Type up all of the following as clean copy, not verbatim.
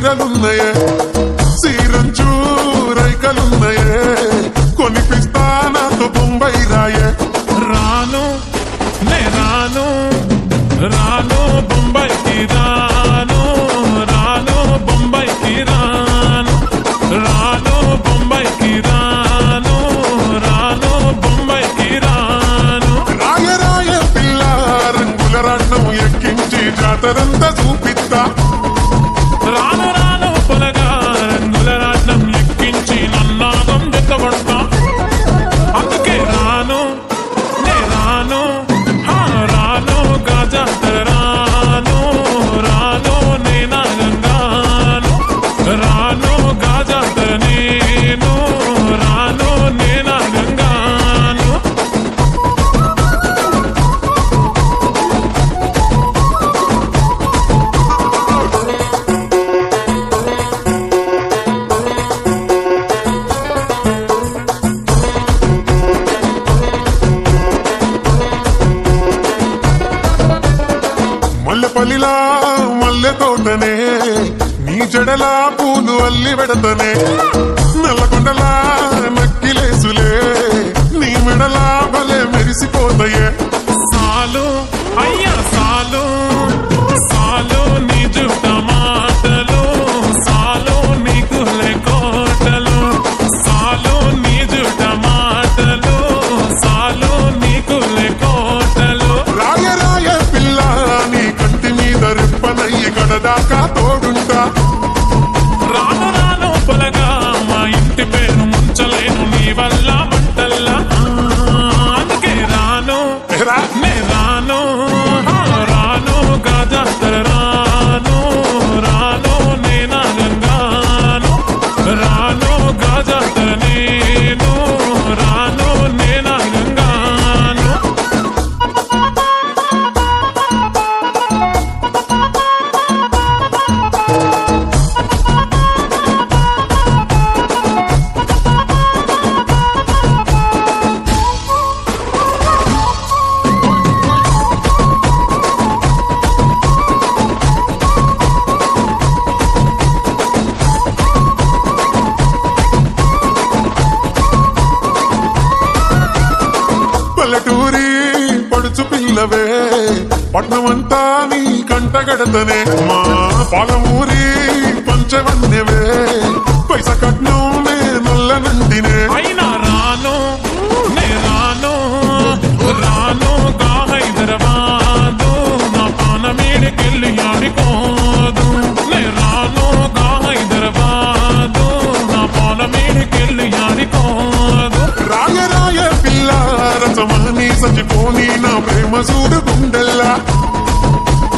బుగ్గలున్నాయే సీరంచు రైకలున్నాయే కొనిపిస్తా నాతో బొంబాయి రాయే రాను నే రాను రాను బొంబాయికి రాను రాను బొంబాయికి రాను రాను బొంబాయికి రాను రాను బొంబాయికి రాను రాయ రాయ పిల్ల రంగుల రాట్నం ఎక్కించి జాతరంతా చూపిస్తా రాను రాను పొలగా రంగుల రాట్నం ఎక్కించి నన్నాగం జతబడతా అందుకే రాను నే రాను రాను గాజాతర రాను రాను నే నాగంగాను రాను గాజాతర నేను రాను నే నాగంగాను మల్లెపల్లిలా మల్లె తోటనే నీ జడలా పూలు అల్లి పెడతనే నల్లకొండలా నక్కిలేసులే నీ మెడలా భలే మెరిసిపోతాయే సాలు అయ్యా సాలు సాలు నీ జుట్ట మాటలు సాలు నీకు కోటలు సాలు నీ జుట్ట మాటలు సాలు నీకు కోటలు రాయ రాయ పిల్ల నీ కంటి మీద రెప్పనయ్యి గడదాకా తోడుంటా రాను రాను పొలగా మా ఇంటి పేరు ముంచలేను నీ వల్ల మంటల్లా అందుకే రాను రా నే రాను రాను గాజాతర రాను రాను నే నాగంగాను రాను గాజాతర నేను రాను నే నాగంగాను పల్లెటూరి పడుచు పిల్లవే పట్నమంతా నీ కంటగడతనే మా పాలమూరి పంచవన్యవే పైస కట్నం నే నొల్లనంటినే అయినా రాను నే రాను రాను గా హైదరాబాదు నా పానమేడికెళ్ళి ఆడుకోదు నే రాను గా హైదరాబాదు నా పానమేడికెళ్ళి ఆడుకోదు రాయ రాయ పిల్ల రసమాని సచిపోని నా ప్రేమ సూడు గుండెల్లా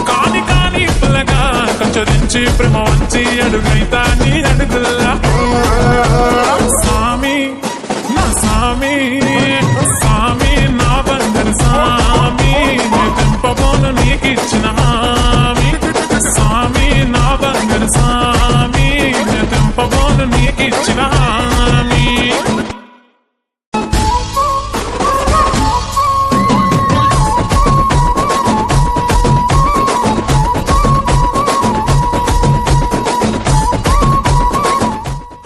కాని కాని పిల్లగా కచ్చరించి ప్రేమ వంచి అడుగైతా నీ అడుగుల్లా